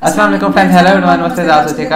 अस्सलाम वालेकुम friends, hello everyone, नमस्ते,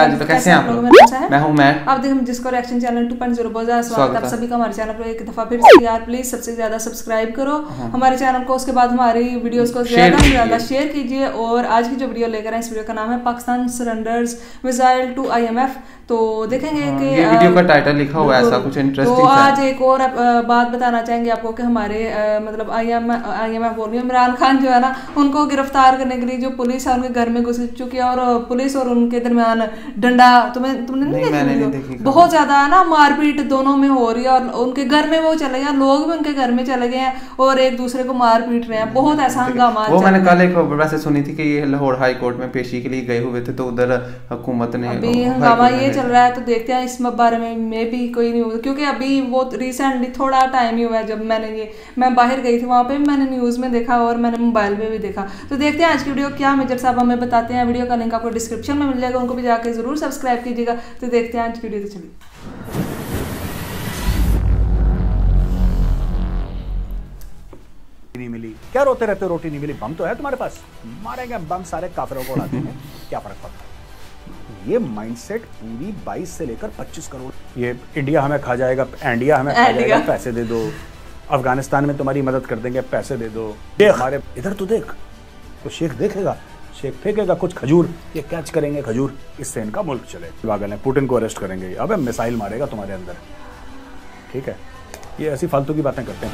जी तो कैसे हैं आप लोग? मैं हूं मैट। आप देखें जिसको रिएक्शन चैनल 2.0 बहुत ज़्यादा स्वागत है आप सभी का हमारे चैनल पर एक दफ़ा फिर से यार प्लीज़ सबसे ज़्यादा सब्सक्राइब करो हमारे चैनल को, उसके बाद हमारी वीडियोस को ज़्यादा से ज़्यादा शेयर कीजिए। और आज की जो वीडियो लेकर आए, इस वीडियो का नाम है Pakistan surrenders missile to IMF। तो देखेंगे कि ये वीडियो का टाइटल लिखा हुआ है ऐसा कुछ इंटरेस्टिंग। तो आज एक और बात बताना चाहेंगे आपको कि हमारे मतलब IMF बोल रही है, इमरान खान जो है ना, उनको गिरफ्तार करने के लिए जो पुलिस है उनके घर में घुस चुकी है और पुलिस और उनके दरमियान डंडा तुमने नहीं देखी? बहुत ज्यादा है ना मारपीट दोनों में हो रही है और उनके घर में वो चले गए, लोग भी उनके घर में चले गए हैं और एक दूसरे को मार पीट रहे हैं। बहुत ऐसा हंगामा। वो मैंने कल एक वैसे सुनी थी कि ये लाहौर हाई कोर्ट में पेशी के लिए गए हुए थे, तो उधर हुकूमत ने अभी हंगामा ये चल रहा है। तो देखते हैं इस बारे में भी कोई न्यूज़, क्योंकि अभी वो रिसेंटली थोड़ा टाइम ही हुआ है जब मैं बाहर गई थी, वहाँ पे भी मैंने न्यूज़ में देखा और मैंने मोबाइल में भी देखा। तो देखते हैं आज की वीडियो क्या मेजर साहब हमें बताते हैं। वीडियो का लिंक आपको डिस्क्रिप्शन में मिल जाएगा, उनको भी जाके जरूर सब्सक्राइब कीजिएगा। तो देखते हैं आज की वीडियो। तो चलिए नहीं मिली, क्या रोते रहते हो? रोटी नहीं मिली, बम तो है तुम्हारे पास, मारेंगे बम, सारे काफिरों को उड़ा देंगे, क्या फर्क पड़ता है? ये माइंडसेट पूरी 22 से लेकर 25 करोड़, ये इंडिया हमें खा जाएगा, इंडिया हमें खा जाएगा, पैसे दे दो, अफगानिस्तान में तुम्हारी मदद कर देंगे, पैसे दे दो। देख हमारे इधर तो देख, तो शेख देखेगा, शेख फेंकेगा कुछ खजूर, ये कैच करेंगे खजूर, इससे इनका मुल्क चले। पागल है, पुतिन को अरेस्ट करेंगे, अबे मिसाइल मारेगा तुम्हारे अंदर, ठीक है? ये ऐसी फालतू की बातें करते हैं।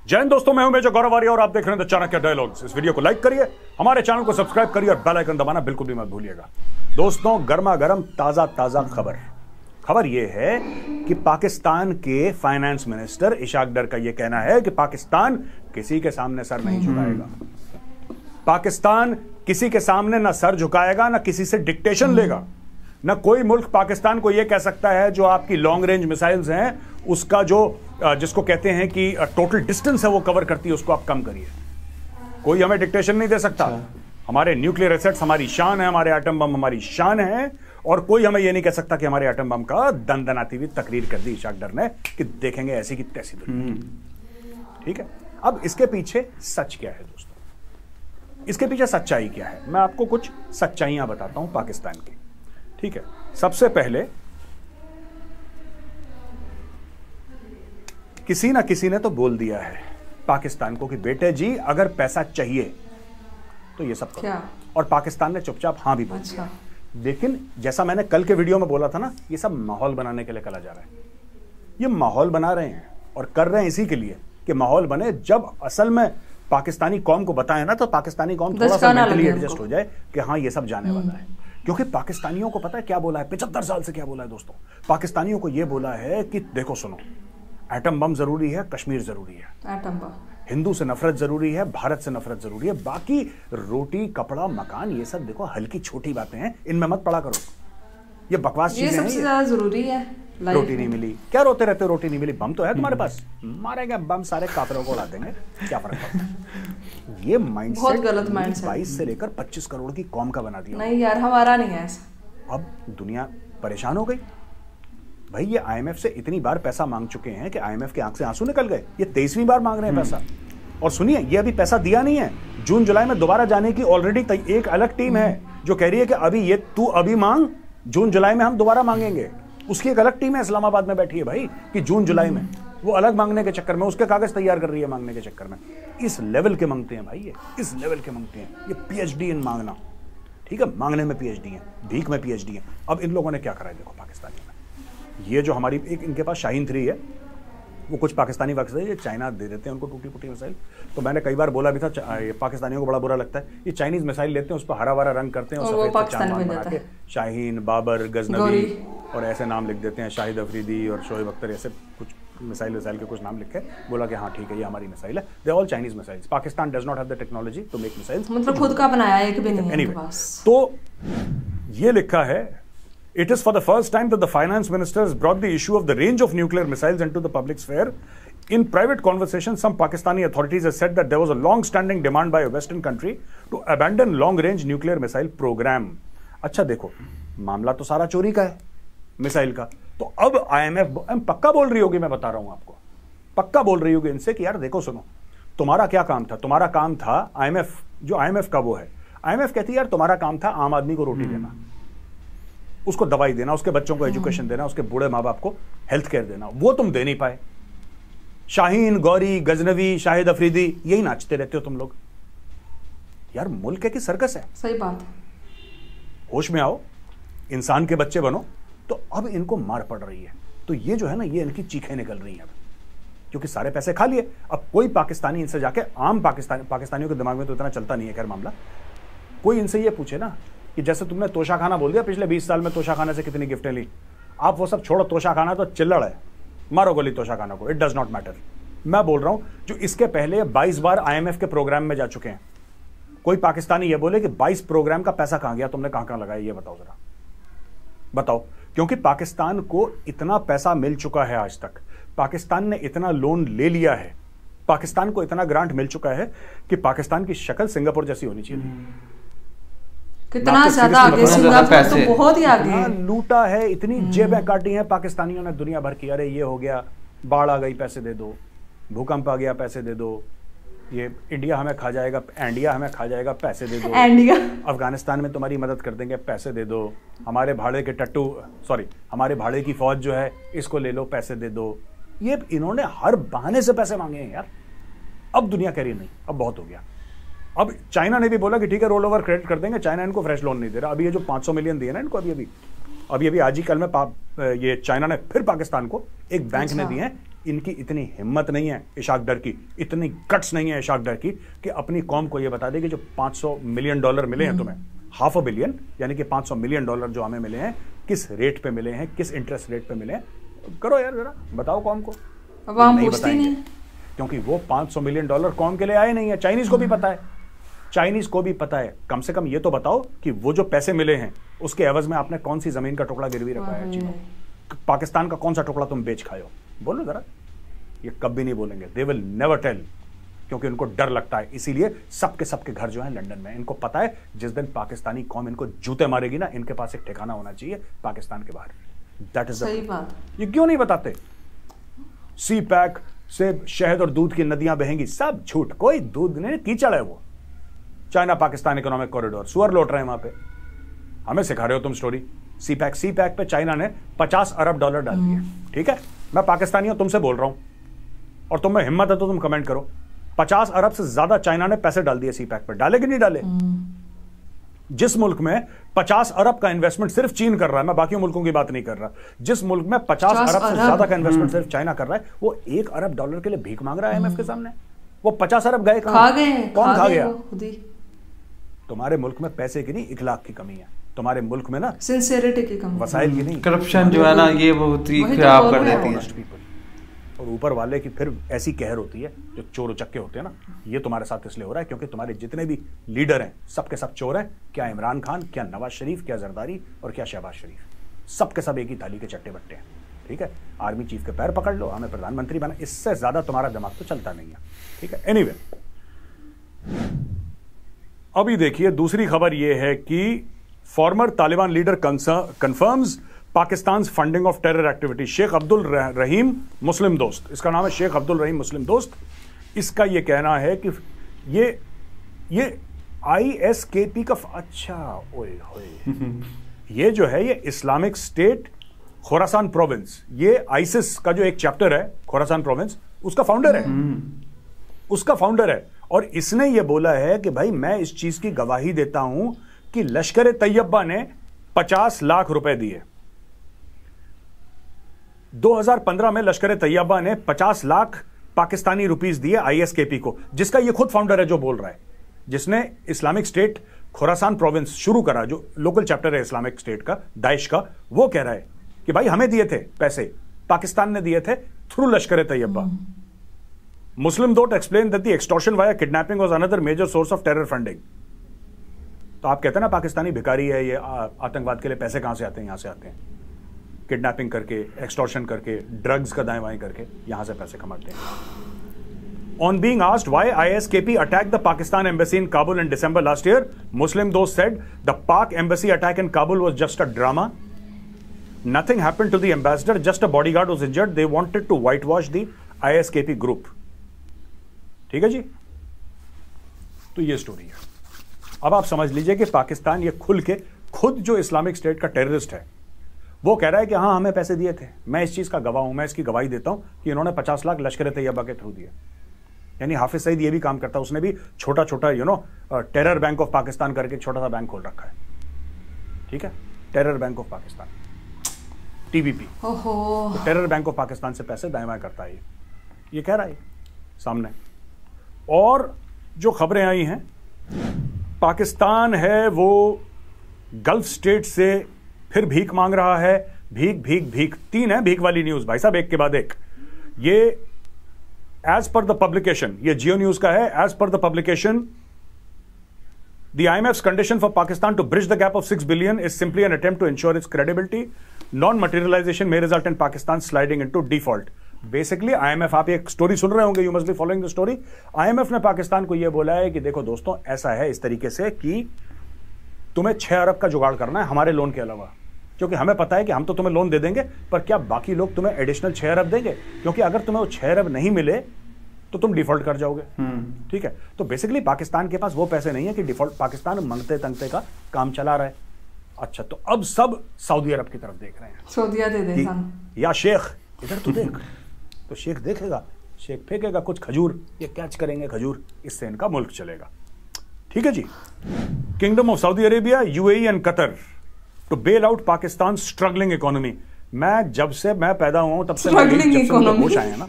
जय हिंद दोस्तों, मैं हूं मेजर गौरव आर्य और आप देख रहे हैं द चाणक्य डायलॉग्स। इस वीडियो को लाइक करिए, हमारे चैनल को सब्सक्राइब करिए और बेल आइकन दबाना बिल्कुल भी मत भूलिएगा। दोस्तों, गर्मा गर्म ताजा खबर यह है कि पाकिस्तान के फाइनेंस मिनिस्टर इशाक डर का यह कहना है कि पाकिस्तान किसी के सामने सर नहीं झुकाएगा। पाकिस्तान किसी के सामने ना सर झुकाएगा, ना किसी से डिक्टेशन लेगा, ना कोई मुल्क पाकिस्तान को यह कह सकता है जो आपकी लॉन्ग रेंज मिसाइल्स हैं उसका जो जिसको कहते हैं कि टोटल डिस्टेंस है वो कवर करती है, उसको आप कम करिए। कोई हमें डिक्टेशन नहीं दे सकता। हमारे न्यूक्लियर एसेट्स हमारी शान है, हमारे एटम बम हमारी शान है, और कोई हमें यह नहीं कह सकता कि हमारे एटम बम का दंदनाती हुई तकरीर कर दी इशाक डर ने कि देखेंगे ऐसी की तैसी दुनिया। ठीक है, अब इसके पीछे सच क्या है दोस्तों? इसके पीछे सच्चाई क्या है? मैं आपको कुछ सच्चाइयां बताता हूं पाकिस्तान की। ठीक है, सबसे पहले किसी ना किसी ने तो बोल दिया है पाकिस्तान को कि बेटे जी अगर पैसा चाहिए तो ये सब करो, और पाकिस्तान ने चुपचाप हाँ भी बोल दिया। लेकिन जैसा मैंने कल के वीडियो में बोला था ना, ये सब माहौल बनाने के लिए करा जा रहा है। ये माहौल बना रहे हैं और कर रहे हैं इसी के लिए कि माहौल बने, जब असल में पाकिस्तानी कौम को बताएं ना तो पाकिस्तानी कौम थोड़ा सा मेंटली एडजस्ट हो जाए कि हाँ ये सब जाने वाला है। क्योंकि पाकिस्तानियों को पता है क्या बोला है, 75 साल से क्या बोला है दोस्तों? पाकिस्तानियों को यह बोला है कि देखो सुनो, एटम बम जरूरी है, कश्मीर जरूरी है, एटम बम, हिंदू से नफरत जरूरी है, भारत से नफरत जरूरी है, बाकी रोटी कपड़ा मकान ये सब देखो हल्की छोटी बातें हैं, इनमें मत पड़ा करो। ये बकवास चीजें हैं, सबसे ज्यादा जरूरी है। रोटी नहीं मिली, क्या रोते रहते हो? रोटी नहीं मिली, बम तो है तुम्हारे पास, मारेंगे बम, सारे काफिरों को उड़ा देंगे, क्या फर्क पड़ता है? ये माइंडसेट बहुत गलत माइंडसेट 22 से लेकर 25 करोड़ की कौम का बना दिया। नहीं यार, हमारा नहीं है ऐसा। अब दुनिया परेशान हो गई भाई। ये IMF से इतनी बार पैसा मांग चुके हैं कि IMF के आंख से आंसू निकल गए। ये 23वीं बार मांग रहे हैं पैसा। और सुनिए, ये अभी पैसा दिया नहीं है, जून जुलाई में दोबारा जाने की ऑलरेडी एक अलग टीम है जो कह रही है कि अभी ये तू अभी मांग, जून जुलाई में हम दोबारा मांगेंगे। उसकी एक अलग टीम है इस्लामाबाद में बैठी है भाई कि जून जुलाई में वो अलग मांगने के चक्कर में उसके कागज तैयार कर रही है मांगने के चक्कर में। इस लेवल के मांगते हैं भाई, ये इस लेवल के मांगते हैं। ये PhD इन मांगना, ठीक है, मांगने में PhD है, भीख में PhD है। अब इन लोगों ने क्या करा है देखो पाकिस्तानी में, ये जो हमारी एक इनके पास शाहीन 3 है, वो कुछ पाकिस्तानी वक्त ये चाइना दे देते हैं उनको टूटी फूटी मिसाइल। तो मैंने कई बार बोला भी था, ये पाकिस्तानियों को बड़ा बुरा लगता है, ये चाइनीज मिसाइल लेते हैं, उस पर हरा भरा रंग करते हैं और सफेद चांद बना के शाहीन, बाबर, गजनवी और ऐसे नाम लिख देते हैं, शाहिद अफरीदी और शोएब अख्तर, ऐसे कुछ मिसाइल के कुछ नाम लिखे, बोला कि हाँ ठीक है ये हमारी मिसाइल है। They all Chinese missiles. Pakistan does not have the technology to make missiles, मतलब खुद का बनाया एक भी नहीं है इनके पास। तो ये लिखा है, it is for the first time that the finance ministers brought the issue of the range of nuclear missiles into the public sphere. In private conversations, some Pakistani authorities have said that there was a long-standing demand by a Western country to abandon long-range nuclear missile program. अच्छा देखो, मामला तो सारा चोरी का है, missile का। तो अब IMF पक्का बोल रही होगी, मैं बता रहा हूं आपको, पक्का बोल रही होगी इनसे कि यार देखो सुनो, तुम्हारा क्या काम था? तुम्हारा काम था IMF जो आईएमएफ का वो है, आईएमएफ कहती है यार तुम्हारा काम था आम आदमी को रोटी देना, उसको दवाई देना, उसके बच्चों को एजुकेशन देना, उसके बूढ़े माँ बाप को हेल्थ केयर देना, वो तुम दे नहीं पाए। शाहीन, गौरी, गजनवी, शाहिद अफरीदी, यही नाचते रहते हो तुम लोग। यार मुल्क है कि सर्कस है? सही बात है। होश में आओ, इंसान के बच्चे बनो। तो अब इनको मार पड़ रही है, तो ये जो है ना, ये इनकी चीखें निकल रही हैं अब, क्योंकि सारे पैसे खा लिए। अब कोई पाकिस्तानी इनसे जाके, आम पाकिस्तानियों के दिमाग में तो इतना चलता नहीं है खैर मामला, कोई इनसे ये पूछे ना कि जैसे तुमने तोशा खाना बोल दिया, पिछले 20 साल में तोशा खाना से कितनी गिफ्टें ली, आप वो सब छोड़ो। तोशा खाना तो चिल्लड़ है, मारो गोली तोशा खाना को, इट डज नॉट मैटर। मैं बोल रहा हूं जो इसके पहले 22 बार आईएमएफ के प्रोग्राम में जा चुके हैं, कोई पाकिस्तानी ये बोले कि 22 प्रोग्राम का पैसा कहां गया, तुमने कहां लगाया, ये बताओ जरा, बताओ। क्योंकि पाकिस्तान को इतना पैसा मिल चुका है आज तक, पाकिस्तान ने इतना लोन ले लिया है, पाकिस्तान को इतना ग्रांट मिल चुका है कि पाकिस्तान की शक्ल सिंगापुर जैसी होनी चाहिए। कितना ज्यादा आगे, सिंगापुर तो बहुत ही आगे लूटा है, इतनी जेबें काटी हैं पाकिस्तानियों ने दुनिया भर की। अरे ये हो गया, बाढ़ आ गई, पैसे दे दो, भूकंप आ गया, पैसे दे दो, ये इंडिया हमें खा जाएगा, इंडिया हमें खा जाएगा, पैसे दे दो, अफगानिस्तान में तुम्हारी मदद कर देंगे, पैसे दे दो, हमारे भाड़े के हमारे भाड़े की फौज जो है इसको ले लो, पैसे दे दो। ये इन्होंने हर बहाने से पैसे मांगे हैं यार। अब दुनिया कह रही नहीं, अब बहुत हो गया। अब चाइना ने भी बोला कि ठीक है रोल ओवर क्रेडिट कर देंगे, चाइना इनको फ्रेश लोन नहीं दे रहा। अभी ये जो 500 मिलियन दिए ना इनको, अभी आज ही कल में ये चाइना ने फिर पाकिस्तान को एक बैंक ने दिए हैं। इनकी इतनी हिम्मत नहीं है इशाक डर की, इतनी गट्स नहीं है इशाक डर की कि अपनी कौम को ये बता दे कि जो 500 मिलियन डॉलर मिले हैं तुम्हें, $500 बिलियन यानी कि 500 मिलियन डॉलर जो हमें मिले हैं, किस रेट पे मिले हैं, किस इंटरेस्ट रेट पे मिले हैं, करो यार जरा बताओ कौम को। अब हम पूछते नहीं, क्योंकि वो 500 मिलियन डॉलर कौम के लिए आए नहीं है। चाइनीज को भी पता है, चाइनीज को भी पता है। कम से कम ये तो बताओ कि वो जो पैसे मिले हैं उसके एवज में आपने कौन सी जमीन का टुकड़ा गिरवी रखा है चीनों, पाकिस्तान का कौन सा टुकड़ा तुम बेच खाए हो, बोलो जरा। ये कभी नहीं बोलेंगे, दे विल नेवर टेल, क्योंकि उनको डर लगता है। इसीलिए सबके घर जो है लंदन में, इनको पता है जिस दिन पाकिस्तानी कौम इनको जूते मारेगी ना, इनके पास एक ठिकाना होना चाहिए पाकिस्तान के बाहर। दैट इज सही बात। ये क्यों नहीं बताते? सी पैक से शहद और दूध की नदियां बहेंगी, सब झूठ, कोई दूध नहीं, कीचड़ है वो। चाइना पाकिस्तान इकोनॉमिक कॉरिडोर, सुअर लौट रहे हैं वहां पे, हमें सिखा रहे हो तुम स्टोरी। सी पैक पे चाइना ने $50 अरब डाल दिए। ठीक है, मैं पाकिस्तानी हूं, तुमसे बोल रहा हूं, और तुम्हें हिम्मत है तो तुम कमेंट करो। 50 अरब से ज्यादा चाइना ने पैसे डाल दिए सी पैक पे, डाले कि नहीं डाले? जिस मुल्क में 50 अरब का इन्वेस्टमेंट सिर्फ चीन कर रहा है, मैं बाकी मुल्कों की बात नहीं कर रहा, जिस मुल्क में 50 अरब से ज्यादा का इन्वेस्टमेंट सिर्फ चाइना कर रहा है, वो $1 अरब के लिए भीख मांग रहा है IMF के सामने। वो 50 अरब गए कहां? कौन खा गया? तुम्हारे मुल्क में पैसे की नहीं, इखलाक की कमी है। तुम्हारे मुल्क में ना सिंसियरिटी की कमी, वसाइल की नहीं, करप्शन जो है ना ये बहुत ही खराब कर देती है। और ऊपर वाले की फिर ऐसी कहर होती है, जो चोर उचक्के होते हैं ना, ये तुम्हारे साथ इसलिए हो रहा है क्योंकि तुम्हारे जितने भी लीडर हैं सबके सब चोर हैं। क्या इमरान खान, क्या नवाज शरीफ, क्या जरदारी और क्या शहबाज शरीफ, सबके सब एक ही थाली के चट्टे बट्टे हैं। ठीक है, आर्मी चीफ के पैर पकड़ लो, हमें प्रधानमंत्री बना, इससे ज्यादा तुम्हारा दिमाग तो चलता नहीं है। ठीक है, एनीवे अभी देखिए दूसरी खबर यह है कि former Taliban leader confirms Pakistan funding of terror activity. Sheikh Abdul Rahim Muslim Dost, इसका नाम है शेख अब्दुल रहीम मुस्लिम दोस्त। इसका यह कहना है कि ये ISKP का अच्छा ओए होए ये जो है ये इस्लामिक स्टेट खोरासान प्रोविंस, ये आइसिस का जो एक चैप्टर है खोरासान प्रोविंस, उसका फाउंडर है, उसका फाउंडर है। और इसने ये बोला है कि भाई मैं इस चीज की गवाही देता हूं कि लश्कर तैयबा ने 50 लाख रुपए दिए। 2015 में लश्कर तैयबा ने 50 लाख पाकिस्तानी रुपीस दिए ISKP को, जिसका ये खुद फाउंडर है जो बोल रहा है, जिसने इस्लामिक स्टेट खोरासान प्रोविंस शुरू करा, जो लोकल चैप्टर है इस्लामिक स्टेट का, दाइश का, वो कह रहा है कि भाई हमें दिए थे पैसे, पाकिस्तान ने दिए थे थ्रू लश्कर तैयबा। मुस्लिम दोस्त explain that the extortion via kidnapping was another major source of terror funding. तो आप कहते हैं ना पाकिस्तानी भिखारी है, ये आतंकवाद के लिए पैसे कहां से आते हैं? यहां से आते हैं, किडनैपिंग करके, एक्सटॉर्शन करके, ड्रग्स का दाएं बाएं करके यहां से पैसे कमाते हैं। On being asked why ISKP attacked the Pakistan embassy in Kabul in December last year, Muslim Dost said the Pak embassy attack in Kabul was just a drama. Nothing happened to the ambassador, just a bodyguard was injured. They wanted to whitewash the ISKP group. ठीक है जी, तो ये story है। अब आप समझ लीजिए कि पाकिस्तान ये खुल के खुद जो इस्लामिक स्टेट का टेररिस्ट है वो कह रहा है कि हाँ हमें पैसे दिए थे। मैं इस चीज का गवाह हूं, मैं इसकी गवाही देता हूं कि इन्होंने 50 लाख लश्कर तैयबा के थ्रू दिए। यानी हाफिज सईद ये भी काम करता है, उसने भी छोटा छोटा टेरर बैंक ऑफ पाकिस्तान करके छोटा सा बैंक खोल रखा है, ठीक है, terror bank of Pakistan, TBP. तो टेरर बैंक ऑफ पाकिस्तान से पैसे दाएं बाएं करता है ये कह रहा है सामने। और जो खबरें आई हैं, पाकिस्तान है वो गल्फ स्टेट से फिर भीख मांग रहा है। भीख भीख भीख, 3 है भीख वाली न्यूज भाई साहब, एक के बाद एक। ये एज पर द पब्लिकेशन, ये जियो न्यूज का है, as per the publication the IMF's condition for Pakistan to bridge the gap of 6 billion is simply an attempt to ensure its credibility. Non-materialization may result in Pakistan sliding into default. Basically IMF, आप एक story सुन रहे होंगे, you must be following the story. IMF ने पाकिस्तान को यह बोला है कि देखो दोस्तों, ऐसा है इस तरीके से कि तुम्हें 6 अरब का जुगाड़ करना है हमारे लोन के अलावा, क्योंकि हमें पता है कि हम तो तुम्हें लोन दे देंगे, पर क्या बाकी लोग तुम्हें एडिशनल 6 अरब देंगे? क्योंकि अगर तुम्हें वो 6 अरब नहीं मिले तो तुम डिफॉल्ट कर जाओगे। ठीक है, तो बेसिकली पाकिस्तान के पास वो पैसे नहीं है कि डिफॉल्ट, पाकिस्तान मंगते तंगते का काम चला रहा है। अच्छा, तो अब सब सऊदी अरब की तरफ देख रहे हैं, सऊदिया दे दे या शेख इधर तो देख। तो शेख देखेगा, शेख फेंकेगा कुछ खजूर, ये कैच करेंगे खजूर, इससे इनका मुल्क चलेगा। ठीक है जी। Kingdom of Saudi Arabia, UAE and Qatar to bail out Pakistan struggling economy. जब से मैं पैदा हुआ हूं तब से होश आए हैं ना,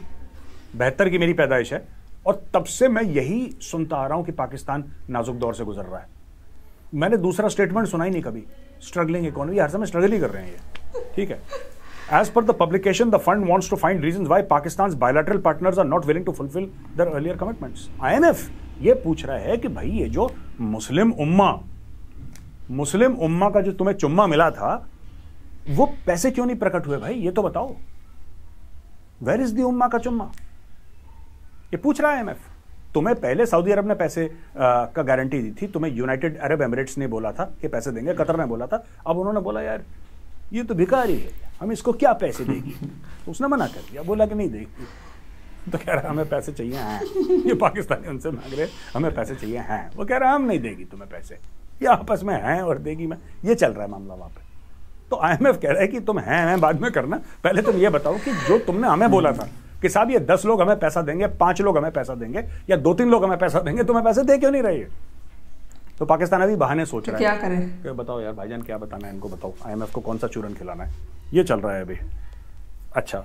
72 की मेरी पैदाइश है, और तब से मैं यही सुनता आ रहा हूं कि पाकिस्तान नाजुक दौर से गुजर रहा है। मैंने दूसरा स्टेटमेंट सुना ही नहीं कभी। स्ट्रगलिंग इकोनॉमी, हर समय स्ट्रगल ही कर रहे हैं ये। ठीक है। As per the publication, the fund wants to find reasons why Pakistan's bilateral partners are not willing to fulfill their earlier commitments. IMF ये पूछ रहा है कि भाई ये जो मुस्लिम उम्मा का जो तुम्हें चुम्मा मिला था, वो पैसे क्यों नहीं प्रकट हुए भाई, ये तो बताओ। Where is the उम्मा का चुम्मा? ये पूछ रहा है IMF। तुम्हें पहले सऊदी अरब ने पैसे का गारंटी दी थी, तुम्हें यूनाइटेड अरब एमिरेट्स ने बोला था कि पैसे देंगे, कतर ने बोला था। अब उन्होंने बोला यार ये तो भिखारी है, हम इसको क्या पैसे देगी? तो उसने मना कर दिया, बोला कि नहीं देगी। तो कह रहा हमें पैसे चाहिए हैं। ये पाकिस्तानी उनसे मांग रहे हमें पैसे चाहिए हैं, वो कह रहा हम नहीं देगी तुम्हें पैसे, ये आपस में हैं और देगी मैं, ये चल रहा है मामला वहां पे। तो IMF कह रहा है कि तुम हैं बाद में करना, पहले तुम ये बताओ कि जो तुमने हमें बोला था कि साहब ये 10 लोग हमें पैसा देंगे, 5 लोग हमें पैसा देंगे, या 2-3 लोग हमें पैसा देंगे, तुम्हें पैसे दे क्यों नहीं रही है? तो पाकिस्तान अभी बहाने सोच रहा है, क्या करें? कि बताओ यार भाईजान क्या बताना है इनको, बताओ IMF को कौन सा चूरन खिलाना है, ये चल रहा है अभी। अच्छा,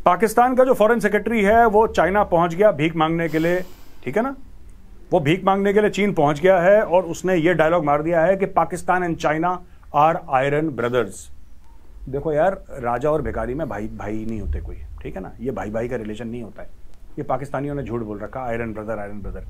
पाकिस्तान का जो फॉरेन सेक्रेटरी है वो चाइना पहुंच गया भीख मांगने के लिए, ठीक है ना, वो भीख मांगने के लिए चीन पहुंच गया है, और उसने ये डायलॉग मार दिया है कि Pakistan and China are iron brothers. देखो यार, राजा और भिखारी में भाई भाई नहीं होते कोई, ठीक है ना, ये भाई भाई का रिलेशन नहीं होता है। ये पाकिस्तानियों ने झूठ बोल रखा, आयरन ब्रदर आयरन ब्रदर।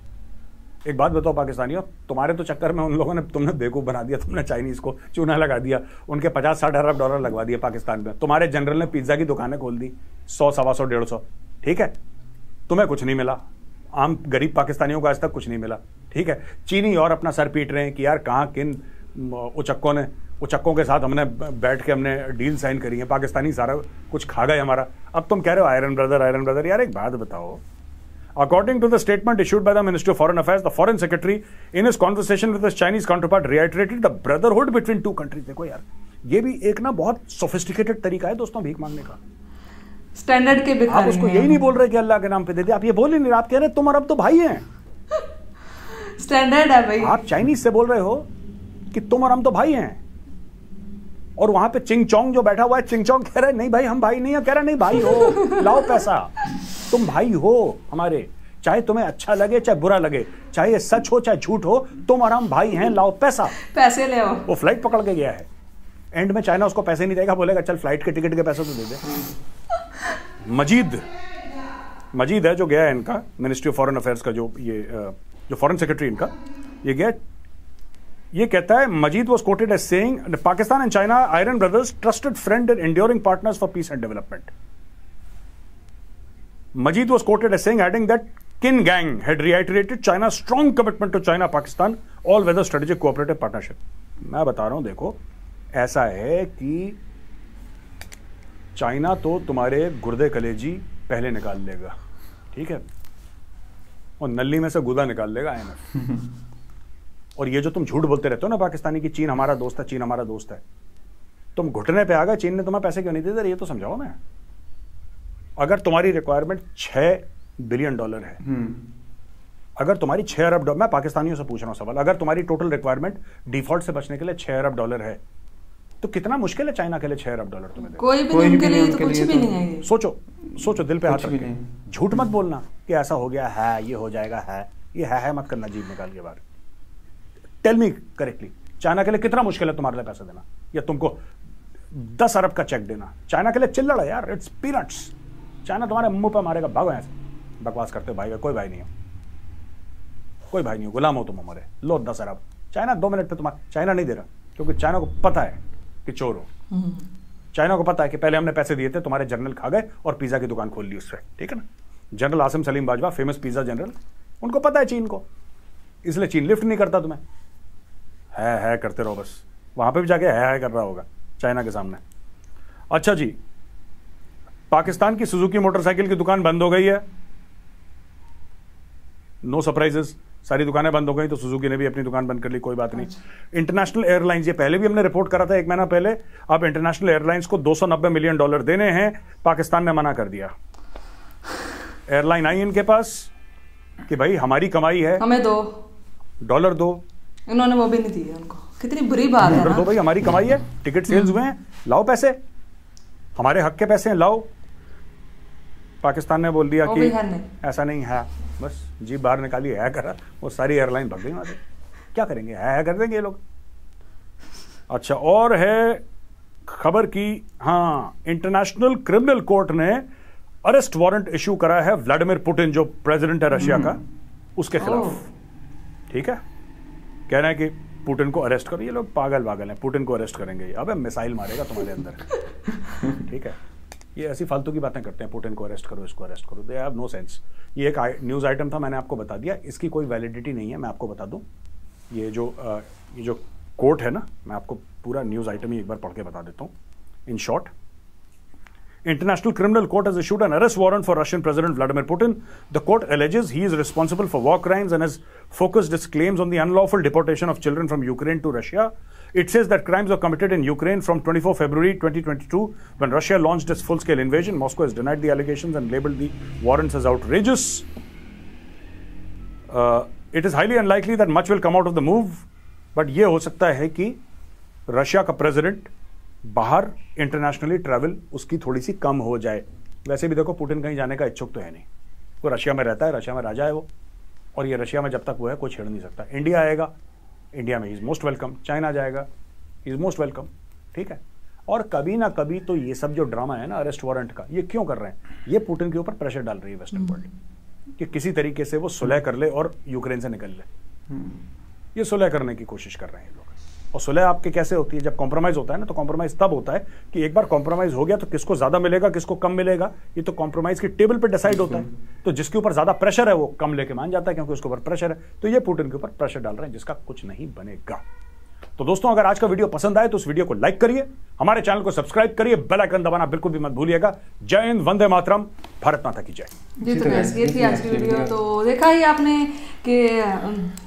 एक बात बताओ पाकिस्तानियों, तुम्हारे तो चक्कर में उन लोगों ने तुमने बेवकूफ बना दिया, तुमने चाइनीज को चूना लगा दिया, उनके 50-60 अरब डॉलर लगवा दिए पाकिस्तान में। तुम्हारे जनरल ने पिज्जा की दुकानें खोल दी, 100, 125, 150, ठीक है, तुम्हें कुछ नहीं मिला। आम गरीब पाकिस्तानियों को आज तक कुछ नहीं मिला, ठीक है। चीनी और अपना सर पीट रहे हैं कि यार कहाँ किन उचक्कों के साथ हमने बैठ के हमने डील साइन करी है, पाकिस्तानी सारा कुछ खा गए हमारा। अब तुम कह रहे हो आयरन ब्रदर। यार एक बात बताओ, according to the statement issued by the Ministry of Foreign Affairs, the Foreign Secretary in his conversation with his Chinese counterpart reiterated the brotherhood between two countries. देखो यार, ये भी एक ना बहुत सोफिस्टिकेटेड तरीका है दोस्तों भीख मांगने का। स्टैंडर्ड के भिखारी आप उसको यही नहीं बोल रहे कि अल्लाह के नाम पे दे दे, आप ये बोल ही नहीं रहे, आप कह रहे तुम और अब तो भाई हैं। स्टैंडर्ड है भाई। आप चाइनीज से बोल रहे हो कि तुम और हम तो भाई हैं, और वहां पे चिंग चोंग जो बैठा हुआ है, चिंग चोंग कह रहे नहीं भाई हम भाई नहीं है, कह रहे नहीं भाई हो, लाओ पैसा, तुम भाई हो हमारे, चाहे तुम्हें अच्छा लगे चाहे बुरा लगे, चाहे ये सच हो चाहे झूठ हो, तुम और हम भाई हैं, लाओ पैसा, पैसे ले आओ। वो फ्लाइट पकड़ के गया है, एंड में चाइना उसको पैसे नहीं देगा, बोलेगा चल फ्लाइट के टिकट के पैसे तो दे दे। मजीद है जो गया है इनका मिनिस्ट्री ऑफ फॉरेन अफेयर्स का, जो फॉरेन सेक्रेटरी इनका ये गया, ये कहता है मजीद was quoted as saying Pakistan and China iron brothers, trusted friend and enduring partners for peace and development. Majid was quoted as saying, adding that Qin Gang had reiterated China's strong commitment to China-Pakistan all-weather strategic cooperative partnership. मैं बता रहा हूं, देखो ऐसा है कि China तो तुम्हारे गुर्दे कलेजी पहले निकाल लेगा, ठीक है, और नली में से गुदा निकाल लेगा IMF। और ये जो तुम झूठ बोलते रहते हो ना पाकिस्तानी की चीन हमारा दोस्त है, चीन हमारा दोस्त है, तुम घुटने पे आ गए, चीन ने तुम्हें पैसे क्यों नहीं दे, ये तो समझाओ ना। अगर तुम्हारी रिक्वायरमेंट $6 बिलियन है, अगर तुम्हारी 6 अरब डॉलर, मैं पाकिस्तानियों से पूछ रहा हूं सवाल, अगर तुम्हारी टोटल रिक्वायरमेंट डिफॉल्ट से बचने के लिए 6 अरब डॉलर है, तो कितना मुश्किल है चाइना के लिए 6 अरब डॉलर तुम्हें देना? कोई भी नहीं, उनके लिए तो कुछ भी नहीं है। सोचो सोचो, दिल पे हाथ रख के, झूठ मत बोलना कि ऐसा हो गया है, ये हो जाएगा है, ये है मत करना जीभ निकाल के बाहर। टेल मी करेक्टली, चाइना के लिए कितना मुश्किल है तुम्हारे लिए पैसा देना, या तुमको 10 अरब का चेक देना? चाइना के लिए चिल्लड़ है यार, इट्स पीनट्स। चाइना तुम्हारे मुंह पर मारेगा, भागो यहाँ से, बकवास करते हो भाई का कोई भाई नहीं हो, कोई भाई नहीं हो, गुलाम हो तुम हमारे, लो 10 अरब। चाइना 2 मिनट पे तुम्हारा, चाइना नहीं दे रहा क्योंकि चाइना को पता है कि चोर हो। चाइना को पता है कि पहले हमने पैसे दिए थे, तुम्हारे जनरल खा गए और पिज्जा की दुकान खोल ली उससे, ठीक है ना। General Asim Salim Bajwa, famous pizza general, उनको पता है चीन को, इसलिए चीन लिफ्ट नहीं करता तुम्हें। है करते रहो बस, वहां पे भी जाके है कर रहा होगा चाइना के सामने। अच्छा जी, पाकिस्तान की सुजुकी मोटरसाइकिल की दुकान बंद हो गई है, नो सरप्राइजेस, सारी दुकानें बंद हो गई तो सुजुकी ने भी अपनी दुकान बंद कर ली, कोई बात नहीं। इंटरनेशनल एयरलाइंस, ये पहले भी हमने रिपोर्ट करा था 1 महीना पहले, अब इंटरनेशनल एयरलाइंस को $290 मिलियन देने हैं, पाकिस्तान ने मना कर दिया। एयरलाइन आई इनके पास कि भाई हमारी कमाई है, हमें दो डॉलर दो, इन्होंने वो भी नहीं दिए उनको। कितनी बुरी बात है ना। दो भाई, हमारी कमाई है, टिकट सेल्स हुए हैं, लाओ पैसे, हमारे हक के पैसे हैं, लाओ। पाकिस्तान ने बोल दिया कि ऐसा नहीं है, बस जी बाहर निकाली है करा, वो सारी एयरलाइन भाग गई वहां से। क्या करेंगे, है कर देंगे ये लोग। अच्छा, और है खबर की, हाँ, इंटरनेशनल क्रिमिनल कोर्ट ने अरेस्ट वारंट इशू करा है व्लादिमीर पुतिन, जो प्रेसिडेंट है रशिया का, उसके खिलाफ। ठीक है, कह रहे हैं कि पुतिन को अरेस्ट करो। ये लोग पागल हैं, पुतिन को अरेस्ट करेंगे, अबे मिसाइल मारेगा तुम्हारे अंदर। ठीक है, ये ऐसी फालतू की बातें करते हैं, पुतिन को अरेस्ट करो, इसको अरेस्ट करो, दे हैव नो सेंस। ये एक न्यूज़ आइटम था, मैंने आपको बता दिया, इसकी कोई वैलिडिटी नहीं है, मैं आपको बता दूं। ये जो कोर्ट है ना, मैं आपको पूरा न्यूज़ आइटम ही एक बार पढ़ के बता देता हूँ in short. International Criminal Court has issued an arrest warrant for Russian President Vladimir Putin. The court alleges he is responsible for war crimes and has focused its claims on the unlawful deportation of children from Ukraine to Russia. It says that crimes were committed in Ukraine from 24 February 2022 when Russia launched its full-scale invasion. Moscow has denied the allegations and labeled the warrants as outrageous. It is highly unlikely that much will come out of the move, but ये हो सकता है कि Russia का president बाहर internationally travel उसकी थोड़ी सी कम हो जाए। वैसे भी देखो, पुतिन कहीं जाने का इच्छुक तो है नहीं, वो रशिया में रहता है, रशिया में राजा है वो, और ये रशिया में जब तक वो है कोई छेड़ नहीं सकता। इंडिया आएगा, इंडिया में इज मोस्ट वेलकम, चाइना जाएगा, इज मोस्ट वेलकम। ठीक है, और कभी ना कभी तो ये सब जो ड्रामा है ना अरेस्ट वारंट का, ये क्यों कर रहे हैं? ये पुतिन के ऊपर प्रेशर डाल रही है वेस्टर्न वर्ल्ड कि किसी तरीके से वो सुलह कर ले और यूक्रेन से निकल ले। ये सुलह करने की कोशिश कर रहे हैं लोग। और सुलह आपके कैसे होती है? जब कॉम्प्रोमाइज होता है ना, तो कॉम्प्रोमाइज तब होता है कि एक बार कॉम्प्रोमाइज हो गया तो किसको ज्यादा मिलेगा, किसको कम मिलेगा, ये तो कॉम्प्रोमाइज की टेबल पे डिसाइड होता है। तो जिसके ऊपर ज्यादा प्रेशर है वो कम लेके मान जाता है, क्योंकि उसके ऊपर प्रेशर है। तो ये पुतिन के ऊपर प्रेशर डाल रहे हैं जिसका कुछ नहीं बनेगा। तो दोस्तों, अगर आज का वीडियो पसंद आए तो उस वीडियो को लाइक करिए, हमारे चैनल को सब्सक्राइब करिए, बेल आइकन दबाना बिल्कुल भी मत भूलिएगा। जय हिंद, वंदे मातरम, भारत माता की जय। जी, तो ये थी आज की वीडियो। तो देखा ही आपने कि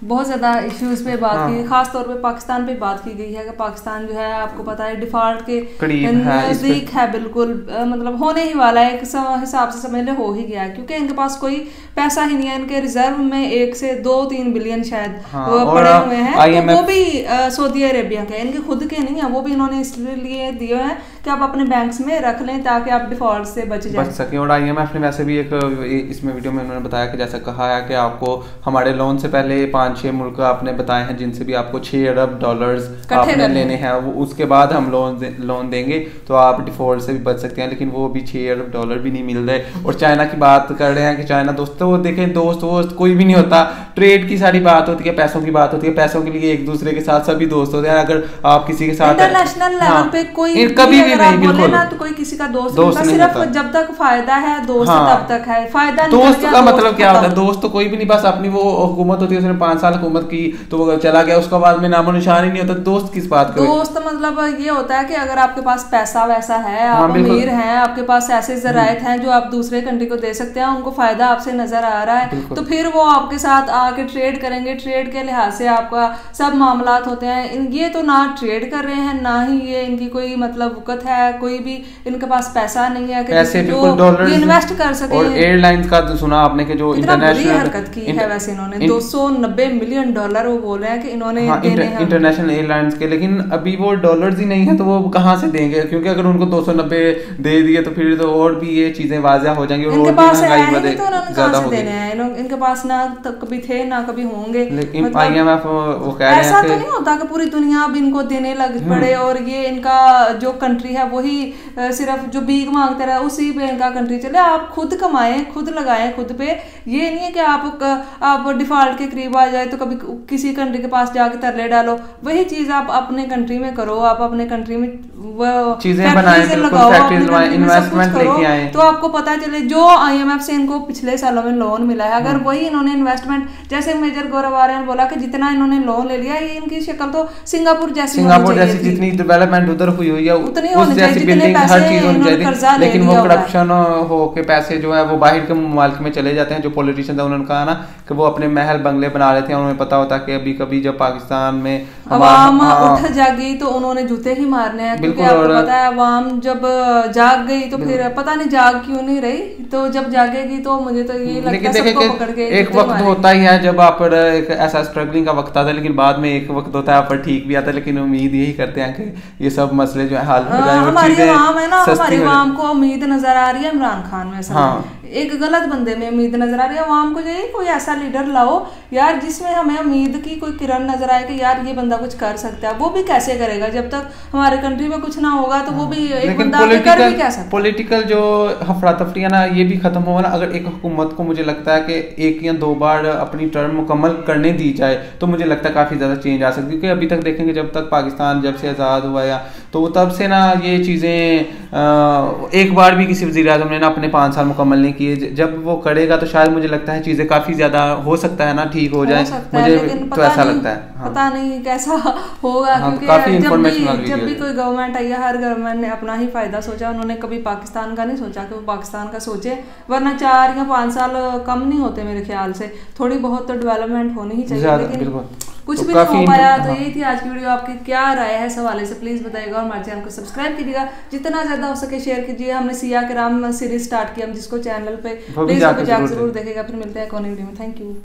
बहुत ज़्यादा इश्यूज पे बात की, खास तौर पे पाकिस्तान पे बात की गई है कि पाकिस्तान जो है आपको पता है डिफॉल्ट के नज़दीक है, बिल्कुल मतलब होने ही वाला है, एक हिसाब से समझ ले हो ही गया है, क्योंकि इनके पास कोई पैसा ही नहीं है। इनके रिजर्व में 1 से 2-3 बिलियन शायद पड़े हुए हैं, तो वो भी सऊदी अरेबिया के, इनके खुद के नहीं है, वो भी इन्होंने इसलिए दिए हैं कि आप अपने बैंक्स में रख लें ताकि आप डिफॉल्ट से बच सकें। और IMF ने वैसे भी एक इसमें वीडियो में उन्होंने बताया कि जैसा कहा है कि आपको हमारे लोन से पहले 5-6 मुल्क आपने बताए हैं जिनसे भी आपको $6 अरब आपने लेने हैं, वो उसके बाद हम लोन देंगे तो आप डिफॉल्ट से भी बच सकते हैं। लेकिन वो भी $6 अरब भी नहीं मिल रहे। और चाइना की बात कर रहे हैं कि चाइना दोस्तों, देखें दोस्त कोई भी नहीं होता, ट्रेड की सारी बात होती है, पैसों की बात होती है, पैसों के लिए एक दूसरे के साथ सभी दोस्त होते हैं। अगर आप किसी के साथ इंटरनेशनल लेवल पे कोई कभी भी अगर आप बोले ना तो कोई किसी का दोस्त नहीं, सिर्फ जब तक फायदा है दोस्त तब तक है, फायदा दोस्त का मतलब क्या होता है? दोस्त तो कोई भी नहीं, बस अपनी वो हुकूमत होती है, उसने 5 साल हुकूमत की तो वो चला गया, उसका बाद में नामो निशान ही नहीं होता। दोस्त किस बात का? दोस्त मतलब ये होता है कि अगर आपके पास पैसा वैसा है, आप अमीर हैं, आपके पास ऐसे ज़रायत हैं जो आप दूसरे कंट्री को दे सकते हैं, उनको फायदा आपसे नजर आ रहा है, तो फिर वो आपके साथ आके ट्रेड करेंगे। ट्रेड के लिहाज से आपका सब मामलात होते हैं। ये तो ना ट्रेड कर रहे हैं, ना ही ये इनकी कोई मतलब वक़्त है, कोई भी इनके पास पैसा नहीं है कि जो इन्वेस्ट कर सके। और एयरलाइंस का तो सुना आपने कि जो इंटरनेशनल हरकत की है वैसे इन्होंने $290 मिलियन वो बोल रहे हैं कि इन्होंने देने हैं इंटरनेशनल एयरलाइंस के। लेकिन अभी वो डॉलर्स ही नहीं है तो वो कहाँ से देंगे? क्योंकि अगर उनको 290 दे दिए तो फिर तो और भी ये चीजें वाज़ह हो जाएंगी, इनके पास है नहीं तो उन्होंने कहाँ से देने हैं? इनके पास ना कभी थे ना कभी होंगे। लेकिन IMF वो कह रहे हैं ऐसा तो नहीं होता कि पूरी दुनिया अब इनको देने लग पड़े और ये इनका जो कंट्री है वही सिर्फ जो भीख मांगते रहे उसी पे इनका कंट्री चले। आप खुद कमाएं, खुद लगाएं खुद पे। ये नहीं है कि आप डिफॉल्ट के करीब आ जाए तो कभी किसी कंट्री के पास जाके तरले डालो। वही चीज आप अपने कंट्री में करो, आप अपने कंट्री में चीजें बनाएं, इन्वेस्टमेंट लेके आए, तो आपको पता चले। जो IMF से इनको पिछले सालों में लोन मिला है, अगर वही इन्होंने इन्वेस्टमेंट, जैसे मेजर गौरव आर्य ने बोला कि जितना इन्होंने लोन ले लिया, ये इनकी शक्ल तो सिंगापुर जैसी जितनी डेवलपमेंट उधर हुई है उतनी होनी चाहिए, जितने पैसे इन्होंने कर्जा ले लिया। लेकिन वो करप्शन हो के पैसे जो है वो बाहर के मुमालिक में चले जाते हैं। जो पॉलिटिशियन है उन्होंने कहा ना कि वो अपने महल बंगले बना रहे थे, उन्हें पता होता कि अभी कभी जब पाकिस्तान में अवाम उठ जागी तो उन्होंने जूते ही मारने हैं। क्योंकि आपको पता है अवाम जब जाग गई तो फिर पता नहीं जाग क्यों नहीं रही, तो जब जागेगी तो मुझे तो ये लगता है सबको पकड़ के एक वक्त होता ही है जब आप एक ऐसा स्ट्रगलिंग का वक्त आता है, लेकिन बाद में एक वक्त होता है आप पर ठीक भी आता है। लेकिन उम्मीद यही करते हैं कि ये सब मसले जो है हल हो जाए। हमारी अवाम है ना, हमारी अवाम को उम्मीद नजर आ रही है इमरान खान में, एक गलत बंदे में उम्मीद नजर आ रही है। अवाम को चाहिए कोई ऐसा लीडर लाओ यार जिसमें हमें उम्मीद की कोई किरण नजर आए कि यार ये बंदा कुछ कर सकता है। वो भी कैसे करेगा जब तक हमारे कंट्री में कुछ ना होगा, तो वो भी एक बंदा कर भी क्या सकता। पॉलिटिकल जो हफड़ा तफड़ी है ना, ये भी खत्म होगा ना। अगर एक हुकूमत को मुझे लगता है कि 1 या 2 बार अपनी टर्म मुकम्मल करने दी जाए तो मुझे लगता है काफी ज्यादा चेंज आ सकती है। क्योंकि अभी तक देखेंगे जब तक पाकिस्तान जब से आज़ाद हुआ या तो तब से ना ये चीजें एक बार भी किसी वज़ीर आज़म ने ना अपने 5 साल मुकम्मल नहीं किए। जब वो करेगा तो शायद मुझे लगता है चीजें काफी ज्यादा हो सकता है ना ठीक हो जाए, मुझे तो ऐसा लगता है। पता नहीं कैसा होगा, क्योंकि जब भी कोई गवर्नमेंट आई है, हर गवर्नमेंट ने अपना ही फायदा सोचा, उन्होंने कभी पाकिस्तान का नहीं सोचा कि वो पाकिस्तान का सोचे। वरना 4 या 5 साल कम नहीं होते मेरे ख्याल से, थोड़ी बहुत तो डेवलपमेंट होनी ही चाहिए। लेकिन कुछ भी नहीं हो पाया। तो यही थी आज की वीडियो। आपकी क्या राय है इस हवाले से प्लीज बताइएगा, और हमारे चैनल को सब्सक्राइब कीजिएगा, जितना ज्यादा हो सके शेयर कीजिए। हमने सिया के राम सीरीज स्टार्ट किया, हम जिसको चैनल पे प्लीज जरूर देखेगा। फिर मिलते हैं एक और वीडियो में। Thank you.